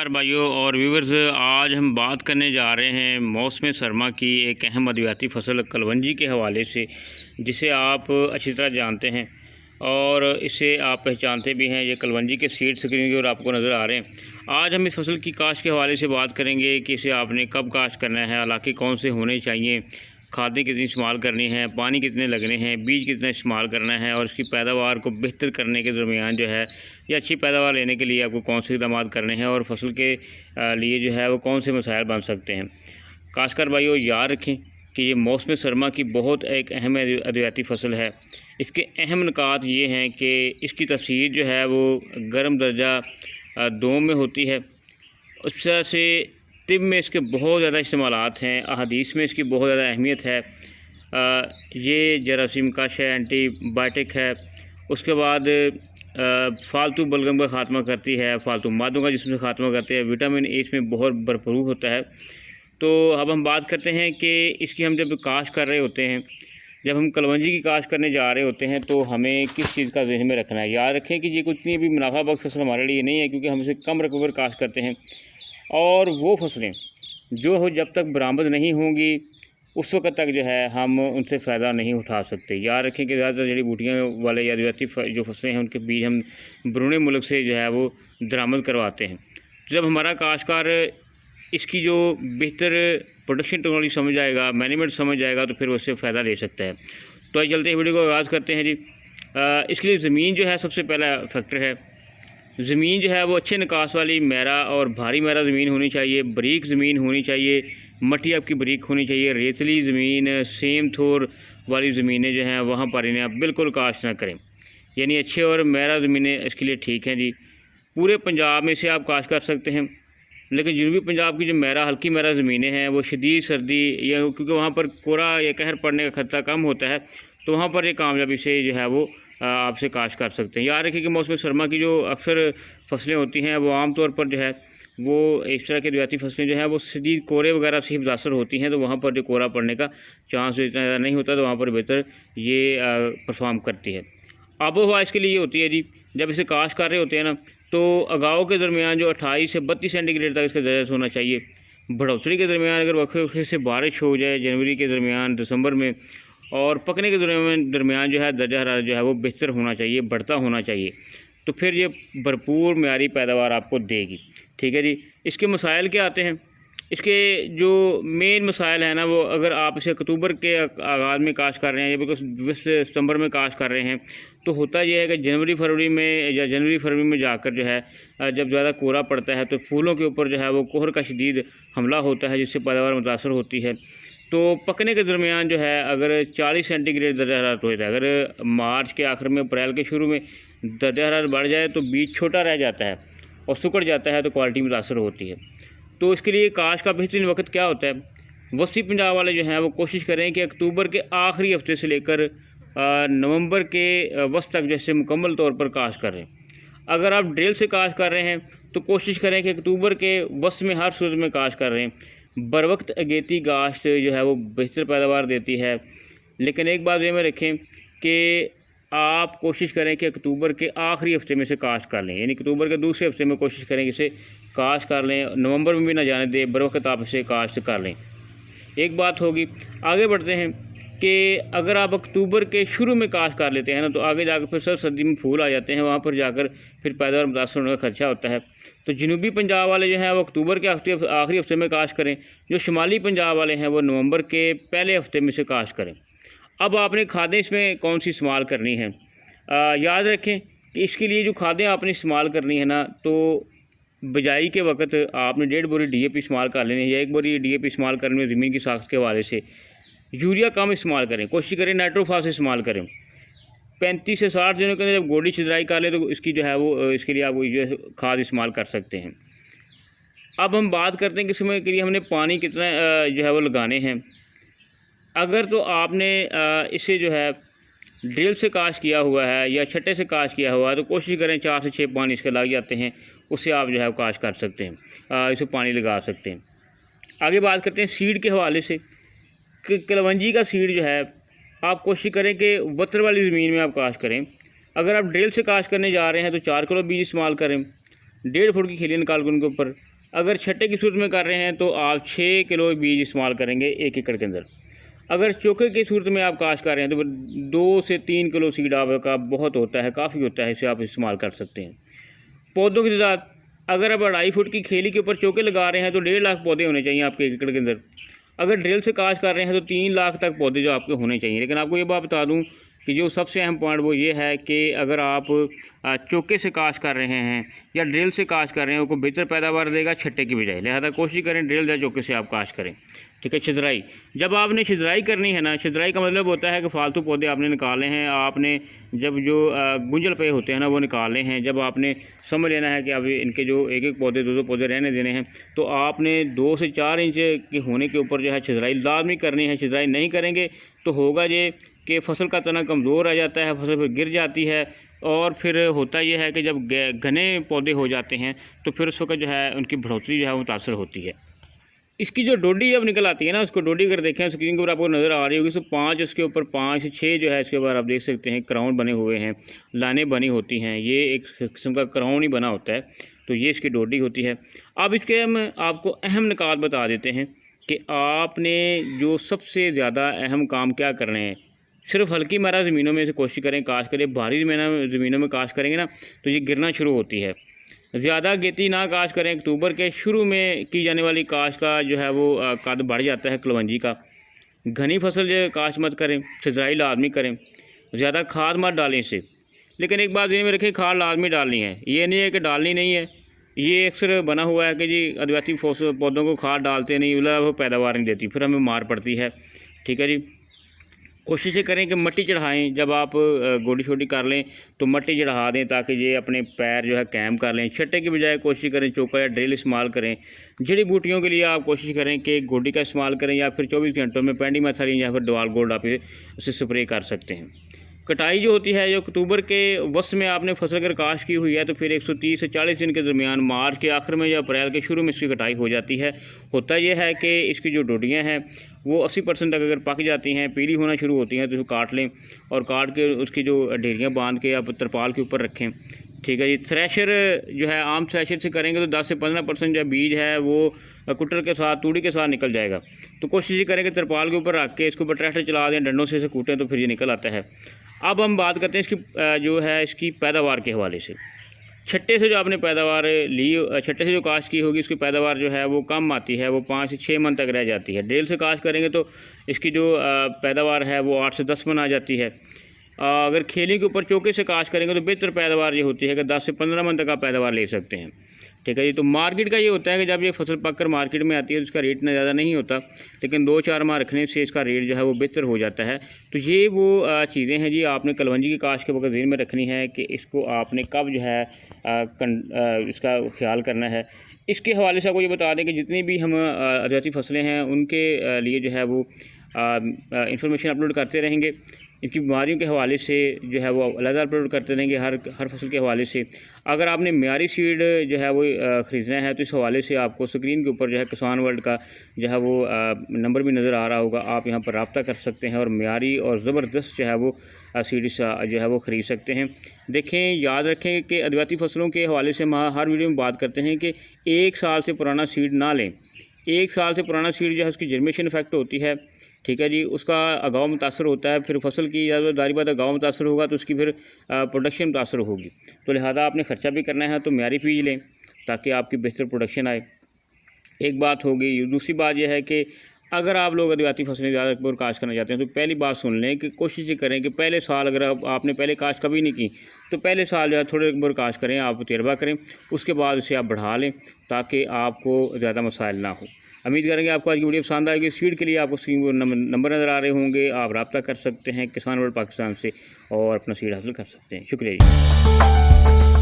काश्तकार भाइयों और व्यूवर्स, आज हम बात करने जा रहे हैं मौसम सरमा की एक अहम अद्वियाती फसल कलवंजी के हवाले से, जिसे आप अच्छी तरह जानते हैं और इसे आप पहचानते भी हैं। ये कलवंजी के सीड स्क्रीन की और आपको नज़र आ रहे हैं। आज हम इस फसल की काश्त के हवाले से बात करेंगे कि इसे आपने कब काश्त करना है, इलाके कौन से होने चाहिए, खादें कितनी इस्तेमाल करनी है, पानी कितने लगने हैं, बीज कितना इस्तेमाल करना है और इसकी पैदावार को बेहतर करने के दरमियान जो है या अच्छी पैदावार लेने के लिए आपको कौन से इक़दाम करने हैं और फसल के लिए जो है वो कौन से मसाइल बन सकते हैं। काश्तकार भाइयों, याद रखें कि ये मौसम सरमा की बहुत एक अहम अद्वियाती फसल है। इसके अहम नुकात ये हैं कि इसकी तफसीर जो है वो गर्म दर्जा 2 में होती है। उस तरह से तिब में इसके बहुत ज़्यादा इस्तेमालात हैं, अहादीस में इसकी बहुत ज़्यादा अहमियत है। ये जरासीम कश है, एंटीबायोटिक है। उसके बाद फालतू बलगम का ख़ात्मा करती है, फालतू मादों का जिसमें ख़ात्मा करती है। विटामिन ए इसमें बहुत भरपूर होता है। तो अब हम बात करते हैं कि इसकी हम जब काश्त कर रहे होते हैं, जब हम कलवंजी की काश्त करने जा रहे होते हैं तो हमें किस चीज़ का ज़हन में रखना है। याद रखें कि ये कुछ इतनी भी मुनाफा बख्श फसल हमारे लिए नहीं है, क्योंकि हम इसे कम रकबे पर काश्त करते हैं और वो फसलें जो हो जब तक बरामद नहीं होंगी उस वक्त तक जो है हम उनसे फ़ायदा नहीं उठा सकते। याद रखें कि ज़्यादातर जड़ी बूटियाँ वाले या अद्वियाती जो फसलें हैं उनके बीज हम बैरून मुल्क से जो है वो दरामद करवाते हैं। जब हमारा काश्तकार इसकी जो बेहतर प्रोडक्शन टेक्नोलॉजी समझ आएगा, मैनेजमेंट समझ आएगा, तो फिर उससे फ़ायदा ले सकता है। तो आइए चलते हैं, वीडियो को आगाज़ करते हैं जी। इसके लिए ज़मीन जो है सबसे पहला फैक्टर है। ज़मीन जो है वो अच्छे निकास वाली मैरा और भारी मैरा ज़मीन होनी चाहिए, बारीक ज़मीन होनी चाहिए, मट्टी आपकी बारीक होनी चाहिए। रेतली ज़मीन, सेम थोर वाली ज़मीनें जो हैं वहाँ पर इन्हें आप बिल्कुल काश्त ना करें। यानी अच्छे और मैरा ज़मीनें इसके लिए ठीक हैं जी। पूरे पंजाब में से आप काश्त कर सकते हैं, लेकिन जनूबी पंजाब की जो मैरा हल्की मैरा ज़मीनें हैं वो शदीद सर्दी या क्योंकि वहाँ पर कोरा या कहर पड़ने का खतरा कम होता है, तो वहाँ पर ये कामयाबी से जो है वो आपसे काश्त कर सकते हैं। याद रखिए कि मौसम सरमा की जो अक्सर फसलें होती हैं वो आम तौर पर जो है वो इस तरह की अद्वियाती फसलें जो हैं वो शदीद कोरे वगैरह से मुतासर होती हैं, तो वहाँ पर जो कोरा पड़ने का चांस इतना ज़्यादा नहीं होता, तो वहाँ पर बेहतर ये परफॉर्म करती है। आबो हवा इसके लिए ये होती है जी, जब इसे काश्त कर रहे होते हैं ना, तो अगाव के दरमियान जो 28 से 32 सेंटीग्रेड तक इसका दर्जा होना चाहिए। बढ़ोतरी के दरमियान अगर वक्फे से बारिश हो जाए जनवरी के दरमियान, दिसंबर में, और पकने के दरमियान जो है दर्जा हरारत जो है वो बेहतर होना चाहिए, बढ़ता होना चाहिए, तो फिर ये भरपूर म्यारी पैदावार आपको देगी। ठीक है जी। इसके मसाइल क्या आते हैं? इसके जो मेन मसाइल है ना, वो अगर आप इसे अक्टूबर के आगाज़ में काश्त कर रहे हैं या बिल्कुल 20 सितंबर में काश्त कर रहे हैं, तो होता यह है कि जनवरी फरवरी में या जनवरी फरवरी में जाकर जो है जब ज़्यादा कोहरा पड़ता है तो फूलों के ऊपर जो है वो कोहर का शदीद हमला होता है, जिससे पैदावार मुतासर होती है। तो पकने के दरमियान जो है अगर 40 सेंटीग्रेड दर्जा हरारत होता है, अगर मार्च के आखिर में अप्रैल के शुरू में दर्जा हरारत बढ़ जाए तो बीज छोटा रह जाता है और सुकड़ जाता है, तो क्वालिटी मुतासर होती है। तो इसके लिए काश्त का बेहतरीन वक्त क्या होता है? वस्ती पंजाब वाले जो हैं वो कोशिश करें कि अक्टूबर के आखिरी हफ्ते से लेकर नवंबर के वस्त तक जैसे मुकम्मल तौर पर काश्त करें। अगर आप ड्रिल से काश्त कर रहे हैं तो कोशिश करें कि अक्टूबर के वस्त में हर सूरत में काश्त कर रहे हैं। बर वक्त अगेती काश्त जो है वो बेहतर पैदावार देती है, लेकिन एक बात ये में रखें कि आप कोशिश करें कि अक्टूबर के आखिरी हफ्ते में से काश्त कर लें, यानी अक्टूबर के दूसरे हफ्ते में कोशिश करें कि इसे काश्त कर लें, नवंबर में भी ना जाने दें, बर वक्त आप इसे काश्त कर लें। एक बात होगी। आगे बढ़ते हैं कि अगर आप अक्टूबर के शुरू में काश्त कर लेते हैं ना, तो आगे जाकर फिर सर सर्दी में फूल आ जाते हैं, वहाँ पर जाकर फिर पैदावार मुतासर होने का खर्चा होता है। तो जनूबी पंजाब वाले जो हैं वो अक्टूबर के आखिरी हफ्ते में काश्त करें, जो शुमाली पंजाब वाले हैं वो नवंबर के पहले हफ्ते में से काश्त करें। अब आपने खादें इसमें कौन सी इस्तेमाल करनी है? याद रखें कि इसके लिए जो खादें आपने इस्तेमाल करनी है ना, तो बिजाई के वक्त आपने 1.5 बोरी DAP इस्तेमाल कर लेनी है, या 1 बोरी DAP इस्तेमाल करने में ज़मीन की साख्त के हवाले से यूरिया कम इस्तेमाल करें, कोशिश करें नाइट्रोफास इस्तेमाल करें। 35 से 60 दिनों के अंदर जब गोडी छिदराई कर ले तो इसकी जो है वो इसके लिए आप जो खाद इस्तेमाल कर सकते हैं। अब हम बात करते हैं कि इसमें के लिए हमने पानी कितना जो है वो लगाने हैं। अगर तो आपने इसे जो है ड्रिल से काश्त किया हुआ है या छट्टे से काश्त किया हुआ है, तो कोशिश करें 4 से 6 पानी इसके लग जाते हैं, उससे आप जो है काश्त कर सकते हैं, इसे पानी लगा सकते हैं। आगे बात करते हैं सीड के हवाले से कि कलवंजी का सीड जो है आप कोशिश करें कि वतर वाली ज़मीन में आप काश्त करें। अगर आप ड्रिल से काश्त करने जा रहे हैं तो 4 किलो बीज इस्तेमाल करें, 1.5 फुट की खिली निकाल कर उनके ऊपर अगर छट्टे की सूरत में कर रहे हैं तो आप 6 किलो बीज इस्तेमाल करेंगे 1 एकड़ के अंदर। अगर चौके की सूरत में आप काश्त कर रहे हैं तो 2 से 3 किलो सीड आपका बहुत होता है, काफ़ी होता है, इसे आप इस्तेमाल कर सकते हैं। पौधों की तादाद, अगर आप 2.5 फुट की खेली के ऊपर चौके लगा रहे हैं तो 1.5 लाख पौधे होने चाहिए आपके 1 एकड़ के अंदर। अगर ड्रिल से काश्त कर रहे हैं तो 3 लाख तक पौधे जो आपके होने चाहिए। लेकिन आपको ये बात बता दूं कि जो सबसे अहम पॉइंट वो ये है कि अगर आप चौके से काश्त कर रहे हैं या ड्रिल से काश्त कर रहे हैं, उसको बेहतर पैदावार देगा छट्टे की बजाय। लिहाजा कोशिश करें ड्रिल या चौके से आप काश्त करें। ठीक है। छिदराई, जब आपने छिदराई करनी है ना, छिदराई का मतलब होता है कि फालतू पौधे आपने निकाले हैं, आपने जब जो गुंजल पे होते हैं ना वो निकाले हैं, जब आपने समझ लेना है कि अब इनके जो एक एक पौधे 2-2 पौधे रहने देने हैं, तो आपने 2 से 4 इंच के होने के ऊपर जो है छिदराई लाजमी करनी है। छिदराई नहीं करेंगे तो होगा ये कि फसल का तना कमज़ोर आ जाता है, फसल फिर गिर जाती है, और फिर होता यह है कि जब घने पौधे हो जाते हैं तो फिर उस वक्त जो है उनकी बढ़ोतरी जो है वो मुतासर होती है। इसकी जो डोडी जब निकल आती है ना, उसको डोडी कर देखें स्क्रीन के ऊपर आपको नज़र आ रही होगी। तो 5 उसके ऊपर 5 से 6 जो है इसके ऊपर आप देख सकते हैं क्राउन बने हुए हैं, लाने बनी होती हैं। ये एक किस्म का क्राउन ही बना होता है, तो ये इसकी डोडी होती है। अब इसके हम आपको अहम निकात बता देते हैं कि आपने जो सबसे ज़्यादा अहम काम क्या करने हैं। सिर्फ हल्की मारा ज़मीनों में से कोशिश करें काश्त करें। भारी ज़मीनों में काश्त करेंगे ना तो ये गिरना शुरू होती है। ज़्यादा गेती ना काश्त करें। अक्टूबर के शुरू में की जाने वाली काश्त का जो है वो कद बढ़ जाता है कलवंजी का। घनी फसल जो काश्त मत करें, छिदराई लाजमी करें, ज़्यादा खाद मत डालें इससे। लेकिन एक बात ध्यान में रखें, खाद लाजमी डालनी है, ये नहीं है कि डालनी नहीं है। ये अक्सर बना हुआ है कि जी अद्वितीय पौधों को खाद डालते नहीं, वो पैदावार नहीं देती, फिर हमें मार पड़ती है। ठीक है जी। कोशिश करें कि मिट्टी चढ़ाएं। जब आप गोडी छोटी कर लें तो मिट्टी चढ़ा दें ताकि ये अपने पैर जो है कैम कर लें। छट्टे की बजाय कोशिश करें चौका या ड्रिल इस्तेमाल करें। जड़ी बूटियों के लिए आप कोशिश करें कि गोडी का इस्तेमाल करें, या फिर 24 घंटों में पेंडिमेथालिन या फिर डवाल गोल्ड आप उसे स्प्रे कर सकते हैं। कटाई जो होती है, जो अक्टूबर के वस्त में आपने फसल अगर काश्त की हुई है तो फिर 130 से 40 दिन के दरमियान मार्च के आखिर में या अप्रैल के शुरू में इसकी कटाई हो जाती है। होता यह है कि इसकी जो डोडियाँ हैं वो 80% तक अगर पक जाती हैं, पीली होना शुरू होती हैं, तो इसको काट लें और काट के उसकी जो ढेरियाँ बांध के आप तरपाल के ऊपर रखें। ठीक है जी। थ्रेशर जो है, आम थ्रेशर से करेंगे तो 10 से 15% जो बीज है वो कुटर के साथ, तूड़ी के साथ निकल जाएगा। तो कोशिश ये करें कि तरपाल के ऊपर रख के इसके ऊपर ट्रैक्टर चला दें, डंडों से इसे कूटें तो फिर ये निकल आता है। अब हम बात करते हैं इसकी जो है इसकी पैदावार के हवाले से। छट्टे से जो आपने पैदावार ली, छट्टे से जो काश्त की होगी उसकी पैदावार जो है वो कम आती है, वो 5 से 6 मन तक रह जाती है। ड्रिल से काश्त करेंगे तो इसकी जो पैदावार है वो 8 से 10 मन आ जाती है। अगर खेली के ऊपर चौके से काश्त करेंगे तो बेहतर पैदावार ये होती है कि 10 से 15 मन तक आप पैदावार ले सकते हैं। ठीक है जी। तो मार्केट का ये होता है कि जब ये फसल पककर मार्केट में आती है तो इसका रेट इतना ज़्यादा नहीं होता, लेकिन 2-4 माह रखने से इसका रेट जो है वो बेहतर हो जाता है। तो ये वो चीज़ें हैं जी आपने कलवंजी की काश्त के वक्त ध्यान में रखनी है कि इसको आपने कब जो है इसका ख्याल करना है। इसके हवाले से आपको ये बता दें कि जितनी भी हम अद्वितीय फसलें हैं उनके लिए जो है वो इंफॉर्मेशन अपलोड करते रहेंगे। इनकी बीमारियों के हवाले से जो है वो अलग अपलोड करते रहेंगे हर फसल के हवाले से। अगर आपने म्यारी सीड जो है वो ख़रीदना है तो इस हवाले से आपको स्क्रीन के ऊपर जो है किसान वर्ल्ड का जो है वो नंबर भी नज़र आ रहा होगा, आप यहाँ पर रब्ता कर सकते हैं और म्यारी और ज़बरदस्त जो है वो सीड जो है वो ख़रीद सकते हैं। देखें, याद रखें कि अद्वितीय फसलों के हवाले से हम हर वीडियो में बात करते हैं कि 1 साल से पुराना सीड ना लें। 1 साल से पुराना सीड जो है उसकी जर्मेशन इफेक्ट होती है। ठीक है जी। उसका अगाव मुतासर होता है, फिर फसल की दारी बात अगाव मुतासर होगा तो उसकी फिर प्रोडक्शन मुतासर होगी। तो लिहाजा आपने ख़र्चा भी करना है तो म्यारी बीज लें ताकि आपकी बेहतर प्रोडक्शन आए। एक बात होगी। दूसरी बात यह है कि अगर आप लोग अद्वितीय फसलें ज़्यादा काश्त करना चाहते हैं तो पहली बात सुन लें कि कोशिश ये करें कि पहले साल अगर आपने पहले काश्त कभी नहीं की तो पहले साल जो है थोड़े बार काश्त करें, आप तजर्बा करें, उसके बाद उसे आप बढ़ा लें ताकि आपको ज़्यादा मसाइल ना हो। उम्मीद करेंगे आपको आज की वीडियो पसंद आएगी। सीड के लिए आपको स्क्रीन पर नंबर नज़र आ रहे होंगे, आप रब्ता कर सकते हैं किसान वर्ल्ड पाकिस्तान से और अपना सीड हासिल कर सकते हैं। शुक्रिया जी।